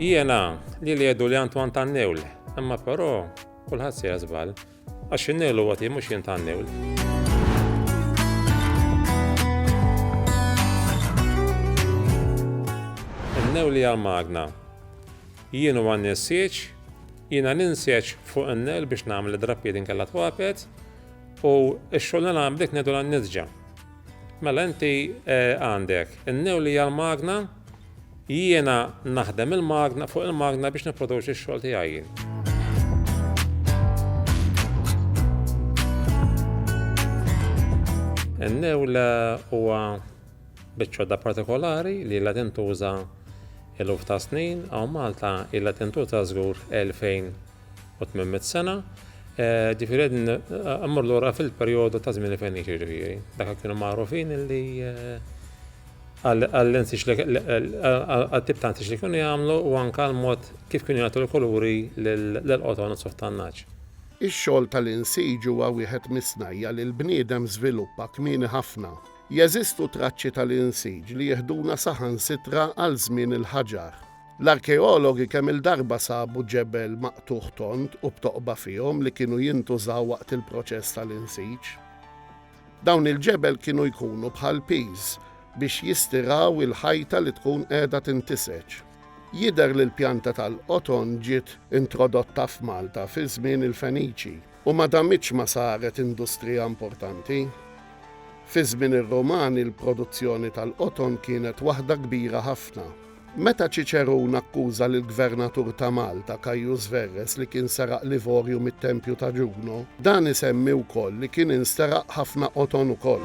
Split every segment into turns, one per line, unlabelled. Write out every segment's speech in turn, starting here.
Jiena li jgħidu li Antoine tan-Newl, imma però kulħadd se żball għax in-Newl huwa tiegħi mhux jien tan-Newl. In-Newl hija l-magna. Jien huwa n-ninsieġ, jiena ninsieġ fuq in-Newl biex nagħmel id-drappiet inkella twapet u x-xogħol li nagħmel dik ngħidu n-nisġa. Mela inti għandek in-Newl hija l-magna, jiena naħdem il-magna fuq il-magna biex nipproduċi x-xogħol tiegħi jien. In-Newl huwa biċċodda partikolari li ilha tintuża eluf ta' snin, hawn Malta ilha tintuża żgur 2800 sena. Ġifieri mmur lura fil-perjodu ta' żmien il-Feniċi ġifieri. Dak kienu magħrufin illi għal-tip ta' antix li kienu jagħmlu u anke l-mod kif kienu jagħtu l-kuluri lill-qoton u s-softannaġġ.
Ix-xogħol tal-insiġ huwa wieħed mis-snajja li l-bniedem żviluppa kmieni ħafna. Jeżistu traċċi tal-insiġ li jeħduna saħansitra għal żmien il-ħaġar. L-arkeologi kemm il-darba sabu ġebel maqtuħ tont u btoqba fihom li kienu jintużaw waqt il-proċess tal-insiġ. Dawn il-ġebel kienu jkunu bħal piż biex jistiraw il-ħajta li tkun qiegħda tintiseġ. Jidher li l-pjanta tal-qoton ġiet introdotta f'Malta fi żmien il-Feniċi u ma damitx ma saret industrija importanti. Fi żmien ir-Rumani l-produzzjoni tal-qoton kienet waħda kbira ħafna. Meta Ċiċerun akkuża lill-Gvernatur ta' Malta Caius Verres li kien saraq Livorju mit-Tempju ta' Ġuno, dan isemmi wkoll li kien instaraq ħafna qoton ukoll.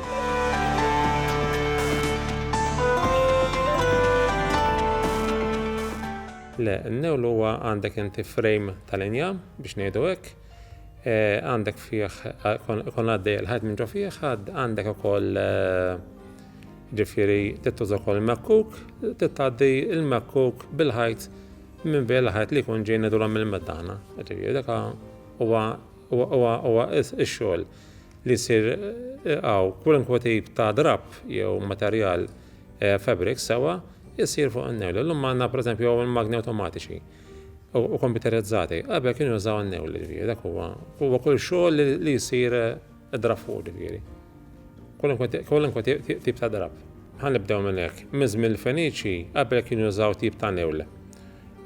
Le, n-Newl huwa għandek inti frame tal-inja biex ngħidu hekk, għandek fih kon għaddej il-ħadd minn ġo fih, għandek ukoll ġifieri tittuża wkoll il-mekkuk, titgħaddi il-mekkuk bil-ħajt minn bejn il-ħajt li jkun ġej ngħidulha mill-meddaħna. Ġifieri dak huwa x-xogħol li jsir kwalunkwe tip ta' drapp jew materjal fabric sewa jisir fuq in-Newl. Illum għandna pereżempju il-magni awtomatiċi u komputerizzati. Qabel kienu jużaw in-Newl ġifieri, dak huwa kull xogħol li jsir drapp fuq ġifieri. Kwalunkwe tip ta' drapp. Ħanibdew minn hekk. Miż-żmien il-Feniċi qabel kienu jużaw tip ta' Newl.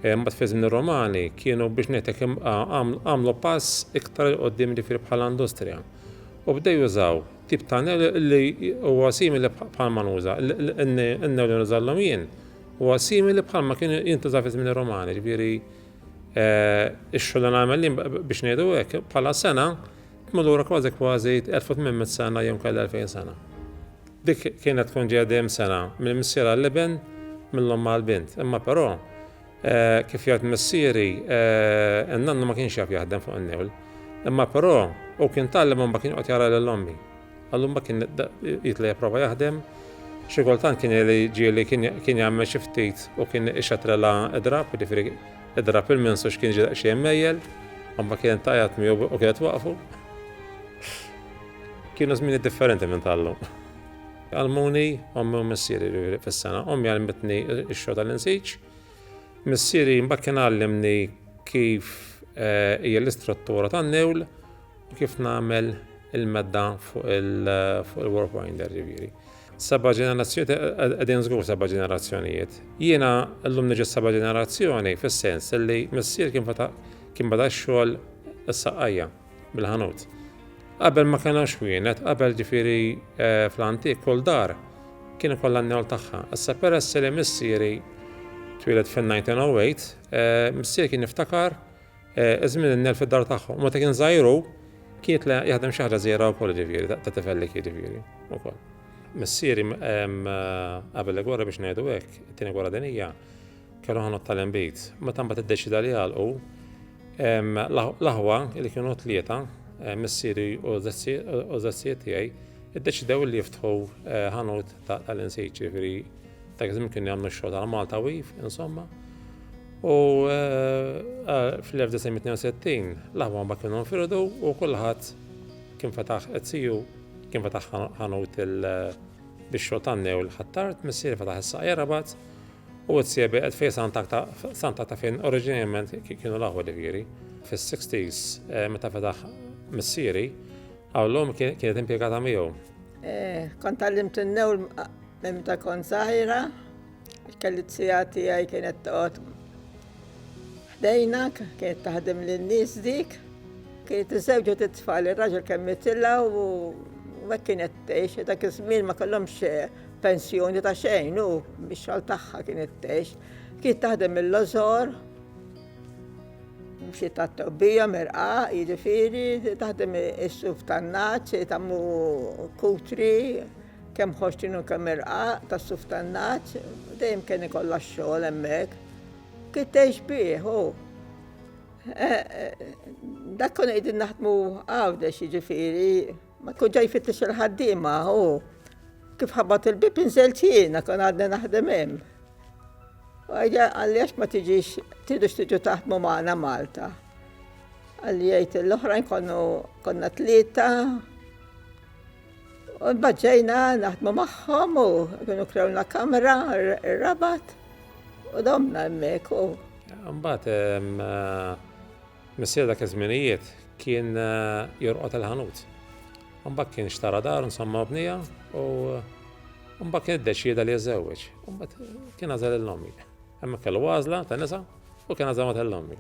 Mbagħad fi żmien ir-Romani kienu biex ngħidlek għamlu pass iktar il qudiem ġifieri bħala industrija. U bdew jużaw tip ta' Newl li huwa simili bħalma nuża. In-Newl li nużallhom jien huwa simili bħalma kien jintuża fi żmien ir-Romani, ġifieri x-xogħol li nagħmel jien biex ngħidu hekk bħala sena tmur lura kważi 1800 sena jew kellha 2000 sena. Dik kienet tkun ġiegħdem sena mill-missiera għall-liben mill-omm għall-bint. Imma però kif jgħid missieri in-nannu ma kienx jaf jaħdem fuq in-Newl. Imma però u kien tallem ma kien qed jara lill-ommi. Allura kien jitla jipprova jaħdem, xi kultant kien li kien jagħmel xi ftit u kien ixatrela id-drapp, ġifieri id-drapp il-minsu x'kien ġie daqsxejn mejjel, imma kien tajjat miegħu u kienet waqfu. Kienu żmieni differenti minn tal-lum. Għalmuni ommi u missieri fis-sena, ommi għalmetni x-xogħol tal-insiġ, missieri mbagħad kien għallimni kif hija l-istruttura tan-Newl u kif nagħmel il-medda fuq il-Warfinder ġifieri. 7 ġenerazzjoni qegħdin żgur 7 ġenerazzjonijiet. Jiena llum niġi 7 ġenerazzjoni fis-sens li missier kien beda x-xogħol is-saqqajja bil-ħanut. Qabel ma kienx wienet, qabel ġifieri fl-antik kull dar kien ikollha n-Newl tagħha. Issa peress li missieri twieled fin-1908, missier kien niftakar iż-żmien in-Newl fid-dar tagħhom. Meta kien żgħiru kienet jaħdem xi ħaġa żgħira wkoll ġifieri ta' tifellik ġifieri wkoll. Missieri qabel il-gwerra biex ngħidu hekk, it-tieni gwerra dinjija kellu ħanut tal-inbit. Meta mbagħad iddeċida li jagħlqu l-aħwa li kienu tlieta missieri u żazzijiet tiegħi iddeċidew li jiftħu ħanut tal-insiġ ġifieri dak iż-żmien kienu jagħmlu x-xogħol tal-Malta Wif, insomma. U fl-1962 l-aħwa ma kienu nfirdu u kulħadd kien fetaħ etziju kien fetaħ ħanut bix-xogħol tan-Newl ħattart, missieri fetaħ is-saqja Rabat U t-siebi għed fej Santa ta' fejn oriġinament kienu laħwa ġifieri. Fis-60s meta fetaħ missieri, għawlhom kienet impjegata miegħu.
Kont tallimt innew meta kont żgħira, kelli t-sija tiegħi kienet toqgħod ħdejna, kienet taħdem lin-nies dik, kienet iżewġu titfal ir-raġel kemm mitilha u hekk kienet tgħix, dak iż-żmien ma kellhomx pensjoni ta' xejn u bix-xogħol tagħha kienet tgħix. Kienet taħdem mill-Lożor, biex tat-tobbija merqa, jiġifieri taħdem is-suf tan-naċ, tagħmlu kutri, kemm ħoxtinu kemm merqa tas-suf tan-naċ, dejjem kien ikollha x-xogħol hemmhekk. Kien tgħix bih hu. Dak konna qegħdin naħdmu għawdex jiġifieri, ma tkun ġej jfittex il-ħaddiema hu. Kif ħabbat il-bib inżelt jiena kon għadna naħdem hemm. Għajja għalli għax ma tiġix, tidux tiġu taħdmu magħna Malta. Għalli jgħid l-oħrajn konna tlieta. U bħadġejna naħdmu magħhom u kienu krewna kamra, ir-Rabat. U domna hemmhekk u.
Mbagħad missier dak iż-żminijiet kien jorqod il-ħanut. Mbagħad kien xtara dar insomma bnija u mbagħad kien iddeċieda li jeżewweġ. Mbagħad kien għażel il-nommi. Hemmhekk kellu għażla ta' nisa u kien għażel tal-nommi.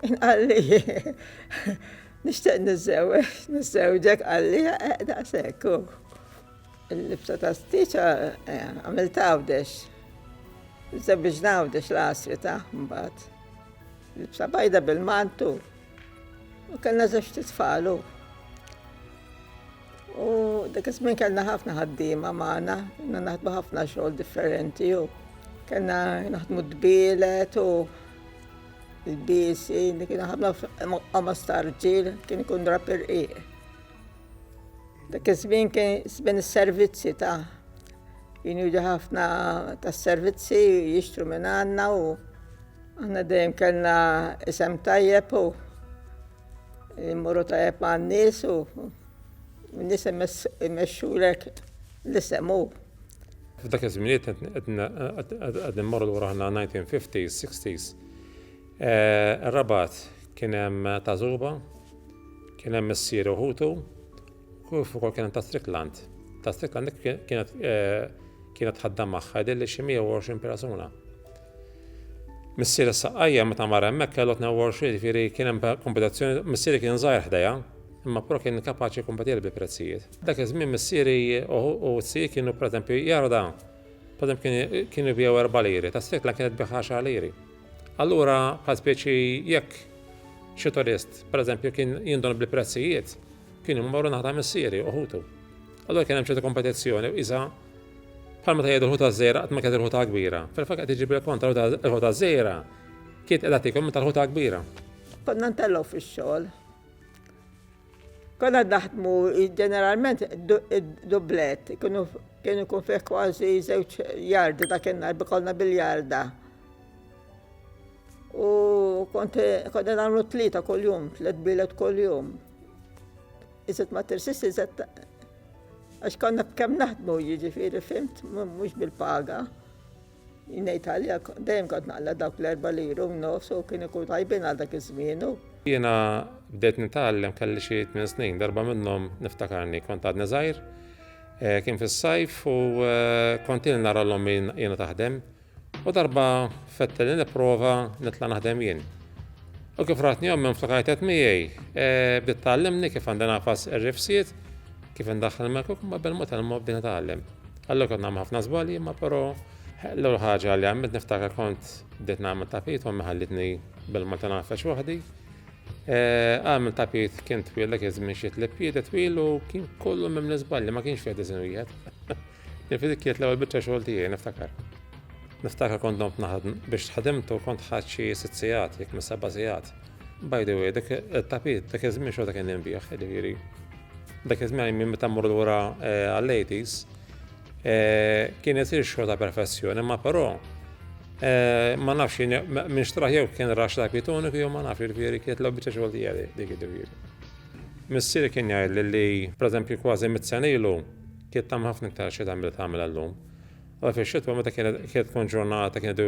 Għalli, nixtieq niżewġek għalli daqshekk hu. Il-libsa ta' stiċa għamilt għawdex. Żewġ għawdex l-għasri ta' mbagħad. Libsa bajda bil-mantu. U kellna żewġ titfal hu. U dak iż-żmien kellna ħafna ħaddiema magħna, kienna naħdmu ħafna xogħol differenti u kellna naħdmu d-bielet u l-biesi, kienu ħafna qomos ta' rġiel, kien ikun drab irqiq. Dak iż-żmien kien żmien is-servizzi ta' kienu jiġu ħafna tas-servizzi jixtru minn għandna u aħna dejjem kellna isem tajjeb u immorru tajjeb man-nies u n-nies immexxulek l-isem hu.
F'dak iż-żminijiet qed immorru lura aħna 1950s, 60s. Ir-Rabat kien hemm Tażuba, kien hemm missier Uħutu, u ukoll kien hemm ta' Strickland. Ta' Strickland kienet ħaddam magħha jidhirli xi 120 persuna. Missier is-Saqqajja meta mar hemmhekk kellu 22, jiġifieri kien hemm kompetizzjoni, missieri kien żgħir ħdejha, imma però kien kapaċi jikkompetili bil-prezzijiet. Dak iż-żmien missieri u t-sir kienu pereżempju jarda, pereżempju kienu biegħu 4 liri, ta' Strickland kienet biegħ 10 liri. Allura bħal speċi jekk xi turist, pereżempju kien jindon bil-prezzijiet, kienu mmorru naħdem missieri Uħutu. Allura kien hemm ċerta kompetizzjoni iżda bħalma ta' jgħidu l-ħuta żgħira qatt ma kienet il-ħuta kbira. Fil-fatt qed tiġi bil-kontra il-ħuta żgħira kienet qiegħda tiekol minn tal-ħuta kbira.
Konna ntellgħu fix-xogħol. Konna naħdmu ġeneralment dublet, kienu jkun fih kważi żewġ jardi dakinhar bikolna bil-jarda. U konna nagħmlu 3 kuljum, 3 bilet kuljum. Iżed ma tirsis iżed għax konna b'kemm naħdmu jiġifieri fimt mhux bil-paga. Ngħid għalija dejjem kont naqla dawk l-4 liri u nofs u kienu jkunu tajbin għal dak iż-żmien.
Jiena bdejt nitgħallem kelli xi 8 snin, darba minnhom niftakarni kont għadni żgħir, kien fis-sajf u kont jien nara l-omm jiena taħdem. U darba fettelni nipprova nitla' naħdem jien. U kif ratni minn flakajtet miegħi, bdiet tgħallimni kif għandi nafas ir-rifsiet, kif indaħħal mek ma bil-mod għal bdejt nitgħallem. Allura kont nagħmel ħafna żbalji, ma però l-ewwel ħaġa li għamilt niftakar kont bdejt nagħmel tapit u ommi ħallitni bil-mod nafex waħdi. Għamil tapit kien twil dak iż-żmien xi 3 piedi twil u kien kollu mimli żbalji ma kienx fih diżin wieħed. Nifidi kienet l-ewwel biċċa xogħol tiegħi niftakar. Niftakar kont domt naħdem biex ħadimtu kont ħadd xi 6 sigħat, jekk minn 7 sigħat. By the way, dak it-tapit dak iż-żmien xogħol kien inbih, jiġifieri. Dak iż-żmien minn meta mmur lura għall-80s kien isir xogħol ta' perfezzjoni, ma però ma nafx minn xtraħ jew kien rax tapit uniku jew ma nafx jiġifieri kienet l-ewwel biċċa xogħol tiegħi dik jiġifieri. Missieri kien jgħidli li pereżempju kważi 100 sena ilu kien tagħmel ħafna iktar xi tagħmel llum. Għal fix-xitwa meta kienet tkun ġurnata kienet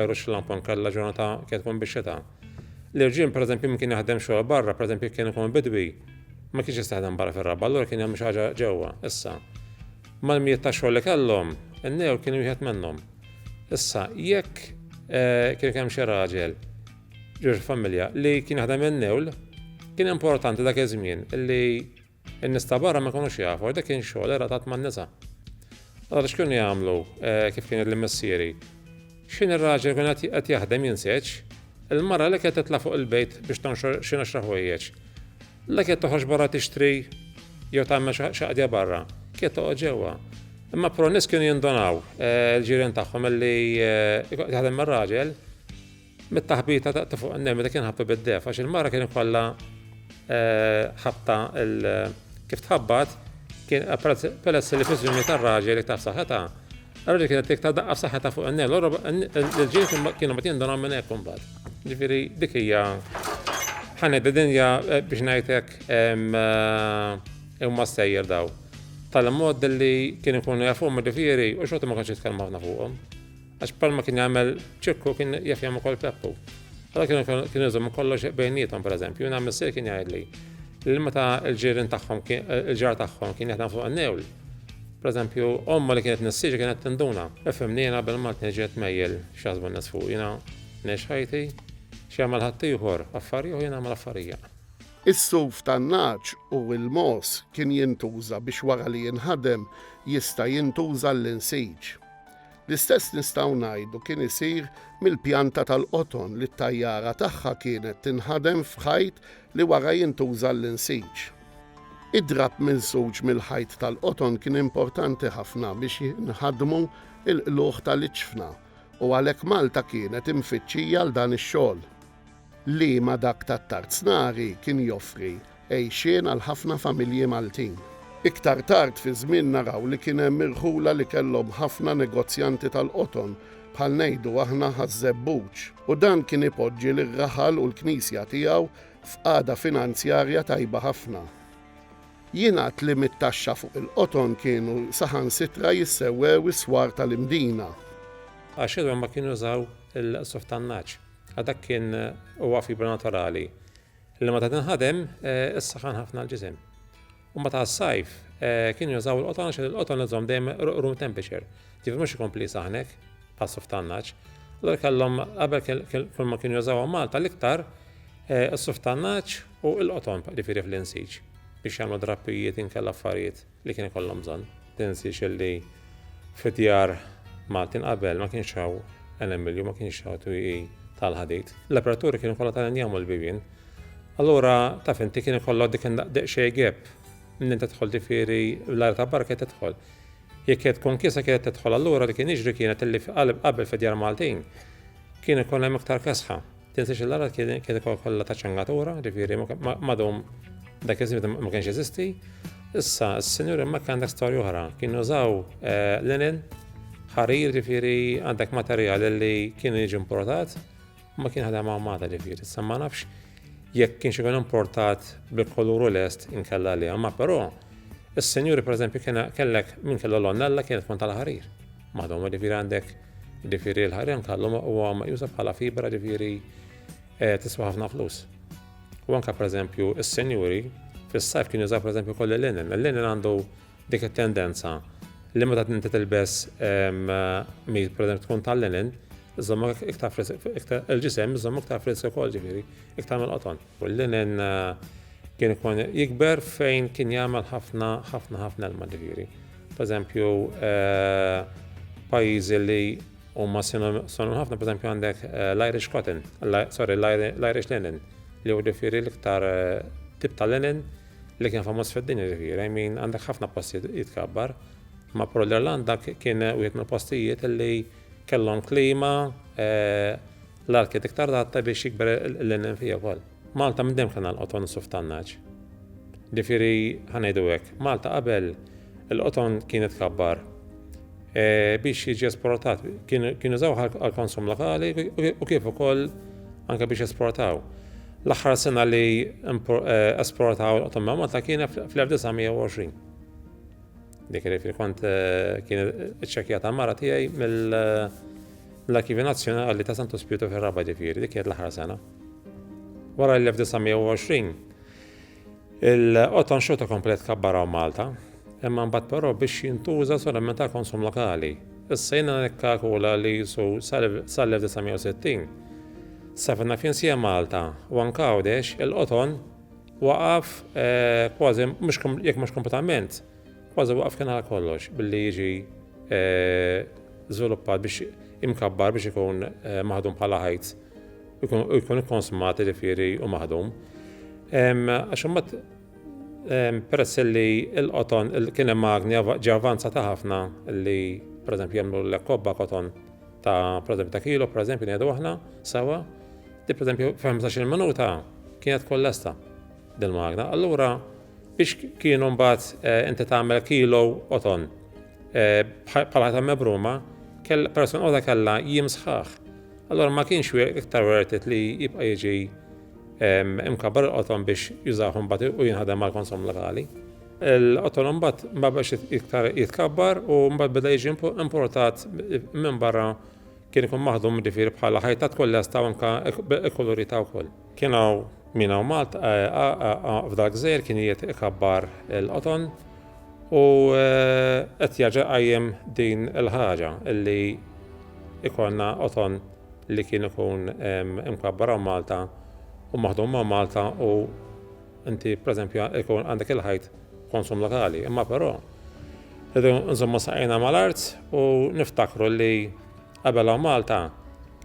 Irish Lampon kellha ġurnata kienet tkun bix-xita. L-irġien pereżempju min kien jaħdem xogħol barra, pereżempju kien ikun bidwi, ma kienx jistaħdem barra fir-rabba, allura kien jagħmel xi ħaġa ġewwa. Issa, mal-mijiet ta' xogħol li kellhom, in-new kien wieħed minnhom. Issa, jekk kien hemm xi raġel ġur familja li kien jaħdem in-newl, kien importanti dak iż-żmien li n-nies ta' barra ma jkunux jafu, dak kien xogħol eratat man-nisa. Allora x'kienu jagħmlu kif kien il-missieri? X'in ir-raġel kien qed jaħdem jinseċ, il-mara li kienet titla' fuq il-bejt biex tonxor xi nexra ħwejjeġ. La kienet toħroġ barra tixtri jew tagħmel xaqdja barra, kienet toqgħod ġewwa. Imma pro nies kienu jindonaw l-ġirien tagħhom illi jaħdem mar-raġel mit-taħbita ta' fuq in-nem meta kien ħabba bid-def għax il-mara kien ikollha ħabta kif tħabbat kien peress li fiżjoni tar-raġel li taf saħħetha. Allura kienet tik ta' daqqa f'saħħetha fuq in-nem, l-ġirien kienu ma jindonaw minn hekk imbagħad. Ġifieri dik hija ħanet dinja biex ngħidlek huma stejjer daw. Tal-mod li kien ikunu jafuhom ġifieri u xorta ma kienx jitkellmu ħafna fuqhom. Għax bħalma kien jagħmel ċikku kien jaf jagħmel ukoll peppu. Allura kienu jżommu kollox bejniethom pereżempju, jien missier kien jgħidli li meta l-ġirien tagħhom il-ġar tagħhom kien jaħdem fuq in-newl. Pereżempju, omma li kienet nissiġi kienet tinduna. Ifhimni jiena bil-Malti ġiet mejjel x'jaħsbu n-nies fuq, jiena ngħix ħajti x'jagħmel ħadd ieħor affarijiet u jien nagħmel affarija.
Is-suf tan-naċ u l-mos kien jintuża biex wara li jinħadem jista' jintuża l-insiġ. L-istess nistgħu ngħidu kien isir mill-pjanta tal-qoton li t-tajjara tagħha kienet tinħadem f'ħajt li wara jintuża l-insiġ. Id-drab mill-żewġ mill-ħajt tal-qoton kien importanti ħafna biex jinħadmu il-qluħ tal-iċfna u għalhekk Malta kienet imfittxija għal dan ix-xogħol. Li ma dak tat-tarznari kien joffri għejxien għal ħafna familji Maltin. Iktar tard fi żmien naraw li kien hemm irħula li kellhom ħafna negozjanti tal-qoton bħal ngħidu aħna ħaż-żebbuġ u dan kien ipoġġi lir-raħal u l-knisja tiegħu f'qagħda finanzjarja tajba ħafna. Jingħad li mit-taxxa fuq il-qoton kienu saħansitra jissewwew is-swar tal-imdina.
Għax idhom ma kienu jużaw il-suf tan-naċ. Dak kien huwa fibra naturali. Li meta tinħadem issaħħan ħafna l-ġisem. U meta s-sajf kienu jużaw il-qoton għax il-qoton iżomm dejjem room temperature. Ġifier mhux ikompli saħnek bħas-suf tan-naċ. Allura kellhom qabel kull ma kienu jużaw Malta l-iktar is-suf tan-naċ u l-qoton ġifieri fl-insiġ biex jagħmlu drappijiet inkella affarijiet li kien ikollhom bżonn. Tinsiġ illi fid-djar Maltin qabel ma kienx hawn NML ma kienx hawn twieqi tal-ħadid. L-operaturi kienu kollha tal-injamu l-bibien. Allura taf inti kien ikollok dik xejn gap minn inti tidħol ġifieri l-arja ta' barra kien tidħol. Jekk qed tkun kiesa kienet tidħol allura li kien jiġri kienet illi qabel fid-djar Maltin kien ikun hemm iktar kesħa. Tinsiex l-arja kien kollha ta' ċangatura, ġifieri madhom dak iż-żmien ma kienx jeżisti. Issa s-sinjuri ma kien għandek storja oħra, kienu użaw linen, ħarir ġifieri għandek materjal li kien jiġi importat, ma kien ħadem Malta ġifieri. Issa ma nafx jekk kienx ikun importat bil-koluru lest inkella li, amma però is-sinjuri pereżempju kellek min kellu l-onnella kienet tkun tal-ħarir. Madhom ġifieri għandek ġifieri l-ħarir nkellhom huwa meqjusa bħala fibra ġifieri tiswa ħafna flus. U anke pereżempju is-sinjuri fis-sajf kienu jużaw pereżempju koll il-linen. Il-linen għandu dik it-tendenza li meta inti tilbes miet pereżempju tkun tal-linen, iżomm iktar il-ġisem iżomm iktar frisk ukoll ġifieri, iktar mill-qoton. U l-linen kien ikun jikber fejn kien jagħmel ħafna ilma ġifieri. Pereżempju pajjiżi li huma sonu ħafna pereżempju għandek l-Irish cotton, l-Irish linen. Li u ġifieri l-iktar tip ta' linen li kien famuż fid-dinja ġifieri. Għandek ħafna postijiet jitkabbar, ma pro l-Irlanda kien wieħed mill-postijiet li kellhom klima l-arkiet iktar datta biex jikber l-linen fija wkoll. Malta minn dejjem kellna l-qoton suf tan-naċ. Ġifieri ħanejdu hekk, Malta qabel il-qoton kien itkabbar biex jiġi esportat, kienu jużaw għall-konsum lokali u kif ukoll anke biex esportaw. L-aħħar sena li esportaw l-qoton ma' Malta kien fl-1920. Dik ġifieri kont kien iċċekkjata mara tiegħi mill-Arkivi Nazzjonali ta' Santu Spiritu fir-Raba ġifieri, dik kienet l-aħħar sena. Wara l-1920 il-qoton xorta komplet kabbaraw Malta, imma mbagħad però biex jintuża solament ta' konsum lokali. Issa jiena nikkalkula li jisu sal-1960 safna finsija Malta u anke Għawdex il-qoton waqaf kważi jekk mhux kompletament, kważi waqaf kien għal kollox billi jiġi żviluppat biex imkabbar biex ikun maħdum bħala ħajt u jkun ikkonsumat ġifieri u maħdum. Għax imbagħad peress li l-qoton kien hemm magni ġie avanzata ħafna li pereżempju jagħmlu l-kobba qoton ta' pereżempju ta' kilo pereżempju ngħidu aħna sewwa, di pereżempju f'15-il minuta kienet kollesta dil-magna. Allura biex kienu mbagħad inti tagħmel kilo qoton bħala ta' mebruma, persuna oħra kellha jiem sħaħ. Allura ma kienx iktar worth it li jibqa' jiġi imkabbar il-qoton biex jużahom mbagħad u jinħadem mal-konsum lokali. Il-qoton mbagħad ma biex iktar jitkabbar u mbagħad beda jiġi importat minn barra kien ikun maħdum ġifieri bħala ħajtat kollesta u anke il-kuluri ta' wkoll. Kienu minna u Malta f'dak gżejjer kien jiet ikabbar il-qoton u qed jerġa' qajjem din il-ħaġa illi ikollna qoton li kien ikun imkabbar Malta u maħdum ma' Malta u inti pereżempju ikun għandek il-ħajt konsum lokali. Imma però nżommu saqajna mal-art u niftakru li qabel Malta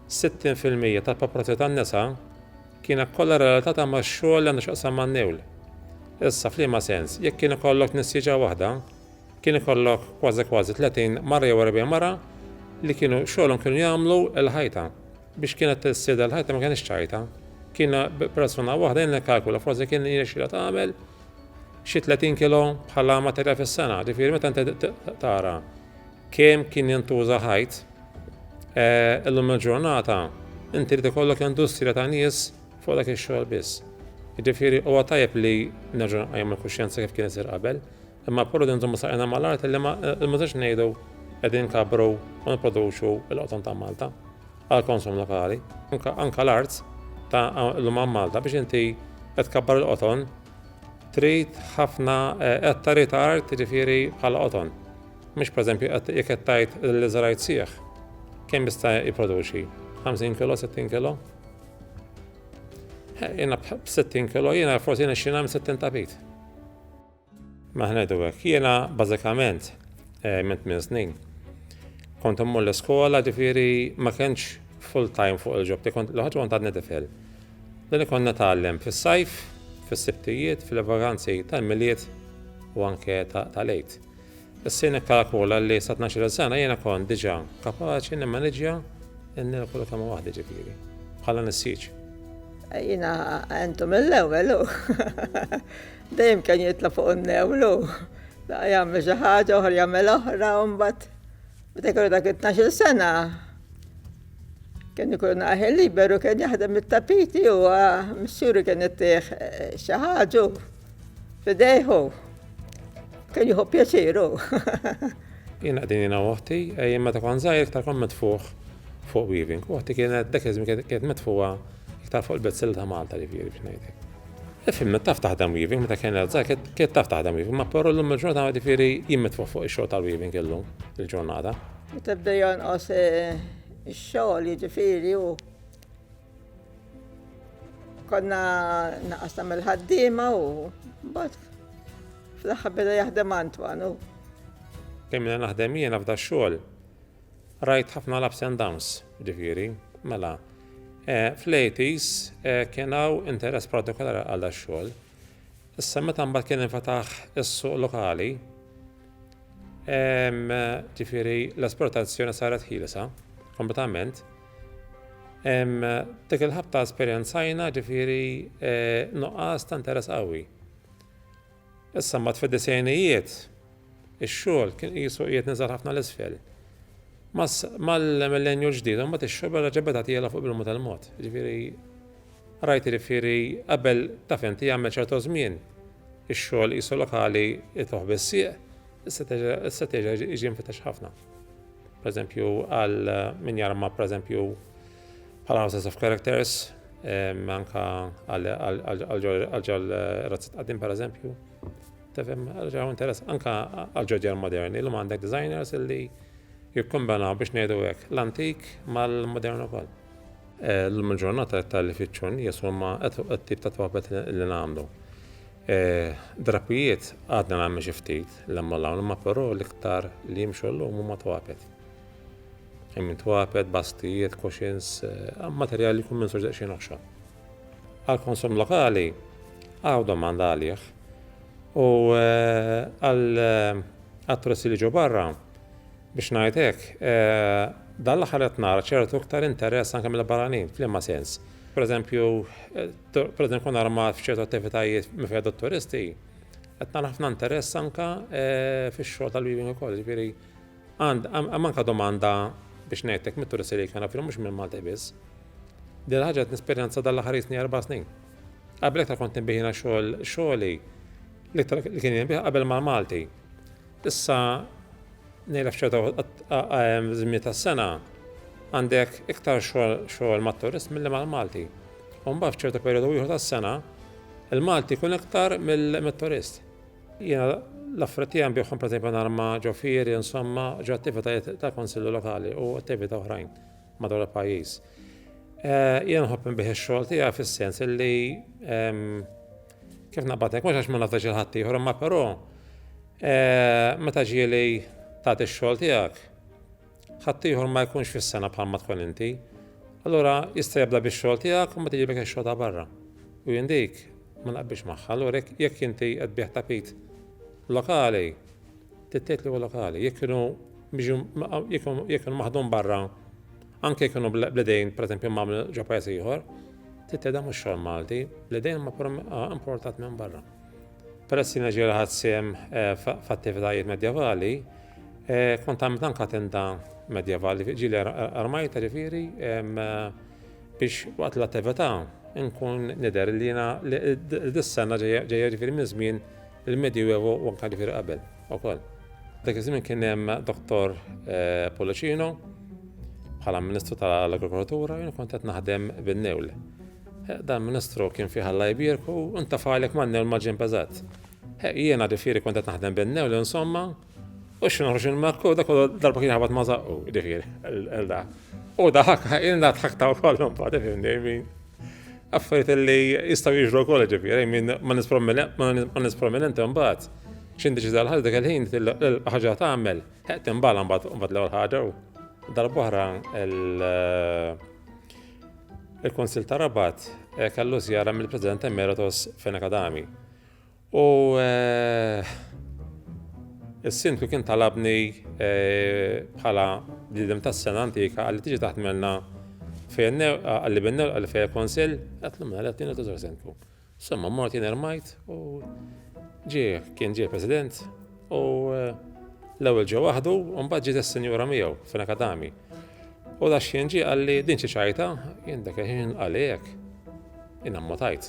60% tal-popolazzjoni tan-nisa kienet kollha relatata ma' xogħol li għandu x'aqsam man-newl. Issa f'liema sens, jekk kien ikollok nisjeġa waħda, kien ikollok kważi 30 mara jew 40 mara li kienu xogħolhom kienu jagħmlu l-ħajta. Biex kienet tissieda l-ħajta ma kienx ċajta. Kien persuna waħda jien nikkalkula forsi kien jirnexxiela tagħmel xi 30 kilo bħala materjal fis-sena. Ġifieri meta inti tara kemm kien jintuża ħajt illum il-ġurnata inti trid ikollok industrija ta' nies fuq dak ix-xogħol biss. Ġifieri huwa tajjeb li nerġgħu nqajmu l-kuxjenza kif kien isir qabel, imma però din nżommu saqajna mal-art li ma tiġ ngħidu qegħdin nkabru u nipproduċu l-qoton ta' Malta għal konsum lokali. Anke l-art ta' l-lum Malta biex inti qed tkabbar il-qoton trid ħafna ettari ta' art ġifieri bħala qoton. Mhux pereżempju jekk qed tajt li żrajt sieħ kemm jista' jipproduċi? 50 kilo, 60 kilo? Jiena b'60 kilo jiena forsi nixxina minn 60 tapit. Ma ngħidu hekk, jiena bażikament minn 8 snin kont immur l-iskola ġifieri ma kienx full time fuq il-ġob, l-ħaġa kont għadni tifel. Dan ikun natgħallem fis-sajf, fis-sibtijiet, fil-vakanzi tal-miliet u anke tal-lejt. Issa nikkalkula li sa 12 sena jiena kont diġà kapaċi nimmaneġġja n-nilkulu kemm waħda ġifieri bħala nissiġ.
Jiena għentum l-ewwel dejjem kien jitla' fuq in-newlu. Jagħmel xi ħaġa oħra jagħmel oħra u mbagħad meta jkollu dak 12 sena kien ikun aħel liberu kien jaħdem it-tapiti u missieri kien ittieħ xi ħaġa f'idejhu. Kien jieħu pjaċieru.
Jiena qegħdin jiena waħti, jien meta kont żgħir iktar kont mitfuh fuq weaving. Waħti kienet dak iż-żmien kienet mitfuha iktar fuq il-bezzil ta' Malta ġifieri biex ngħidlek. Ifhimna taf taħdem weaving meta kienet żgħir kienet taf taħdem weaving, ma però llum il-ġurnata ġifieri jien mitfuh fuq ix-xogħol tal-weaving illum il-ġurnata.
Meta bda jonqos ix-xogħol jiġifieri u konna naqas nagħmel ħaddiema u mbagħad fl-aħħar beda jaħdem Antwan u.
Kemm jiena naħdem jiena f'da x-xogħol rajt ħafna l-ups and downs ġifieri, mela. Fl-80s kien hawn interess partikolari għal x-xogħol. Issa meta mbagħad kien infetaħ is-suq lokali, ġifieri l-esportazzjoni saret ħielsa kompletament. Dik il-ħabta esperjenzajna ġifieri nuqqas ta' interess qawwi. Issa mbagħad fid-disejnijiet ix-xogħol kien qisu qiegħed niżel ħafna l-isfel. Mal-millenju ġdid mbagħad ix-xogħol ġebeda tiela fuq bil-mod tal-mod. Ġifieri rajt ġifieri qabel taf inti jagħmel ċertu żmien ix-xogħol qisu lokali jitloħ bis-sieq, Is-setteġa iġi mfittex ħafna. Per eżempju, għal min jarma per eżempju bħala Houses of Characters, anka għal-ġol razzit għaddim per eżempju. Tefem, għal-ġol interess, anka għal-ġodjar moderni, l-lum għandek designers illi jikkombanaw biex nejdu għek l-antik mal-modern ukoll. L-lum il-ġurnata tal-li fitxun jesumma għat-tip ta' twabet li namlu. Drapijiet għadna għammi xiftit l-ammallaw, ma però l-iktar li jimxu l-lum huma twabet. Min twabet, bastijiet, cushions, materjali kun minn soġdeq xie noħxa. Għal-konsum lokali għaw domanda għalih u għal-turisti li ġu barra biex ngħidlek dal-aħħar qed nara ċertu iktar interess anke mill-barranin fl-imma sens. Per eżempju, kun nara f'ċertu attivitajiet mifejn turisti, qed nara ħafna interess anke fix-xogħol tal-weaving ukoll, ġifieri anke domanda biex ngħidlek mit-turisti li jkunu fihom mhux minn Malta biss. Din ħaġa qed nesperjenza dal-aħħar 4 snin. Qabel aktar kont inbiħina xogħli l-iktar li kien jinbih qabel mal-Malti. Issa ngħidlek f'ċertu żmien tas-sena għandek iktar xogħol mat-turist milli mal-Malti. U mbagħad f'ċertu perjodu ieħor tas-sena il-Malti jkun iktar mill-turist. Jiena l-affarijiet tiegħi nbihom pereżempju narma ġo fieri, insomma, ġo attivitajiet ta' konsillu lokali u attività oħrajn madwar il-pajjiż. Jiena nħobb inbih ix-xogħol tiegħi fis-sens illi kif naqbadlek mhux għax ma nafx il-ħadd ieħor, imma però meta ġieli tagħti x-xogħol tiegħek ħadd ieħor ma jkunx fis-sena bħalma tkun inti. Allura jista' jibda bix-xogħol tiegħek u ma tiġibek ix-xogħol ta' barra. U jien dik ma naqbilx magħha. Allura jekk inti qed tbieħ tapit lokali, tittet li huwa lokali, jekk kienu maħdum barra, anke kienu bledejn, pereżempju magħmlu ġo pajjiż ieħor, titteda mhux xogħol Malti, bledejn ma importat minn barra. Peress jiena ġieli ħadd sehem f'attivitajiet medjevali, kont għamilt anke tenda medjevali, ġieli armajta ġifieri biex waqt l-attività nkun nidher li jiena dis-sena ġejja ġifieri minn żmien il-Medjuevo u anke ġifieri qabel ukoll. Dak iż-żmien kien hemm Dottor Policino bħala Ministru tal-Agrikoltura jien kont qed naħdem bin-newl. Dan Ministru kien fih Alla jbierku u ntafgħalek man-newl mal-ġimp eżatt. Jiena ġifieri kont qed naħdem bin-newl insomma u x'noħroġ il-makku dak darba kien ħabat ma żaqqu ġifieri da. U daħak jien ħakta wkoll mbagħad ifhimni affarijiet li jistgħu jiġru wkoll ġifieri ma nisprominenti mbagħad. X'indeċida l-ħaġa dak il-ħin il-ħaġa tagħmel tinbala mbagħad l-ewwel ħaġa u darba oħra il-Konsil ta' Rabat kellu żjara mill-President Emeritus Fene Kadami. U is-sindku kien talabni bħala bniedem tas-sena antika għalli tiġi taħdmelna fejn għalli binnew għalli fejn il-Konsil qed mela tina tużur sindku. Insomma mort jien ermajt u kien ġie President u l-ewwel ġew waħdu u mbagħad ġiet is-Sinjura miegħu Fene Kadami. U da x'jien ġie qalli din xi ċajta, jien dak il-ħin għalek jien ammotajt.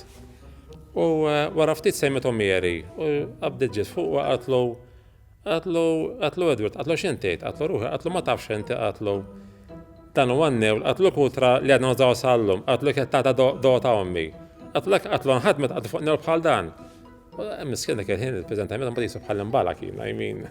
U wara ftit sejmetu mieri u qabdet ġiet fuq u qatlu Edward, qatlu x'intejt, qatlu ruħi, qatlu ma tafx inti qatlu dan huwa n-newl, qatlu kutra li għadna nżaw sallum, qatlu kien tagħta dota ommi. Qatlu nħadmet qatlu fuq newl bħal dan. Miskin dak il-ħin il-President ma tisib bħal imbala kien, I mean.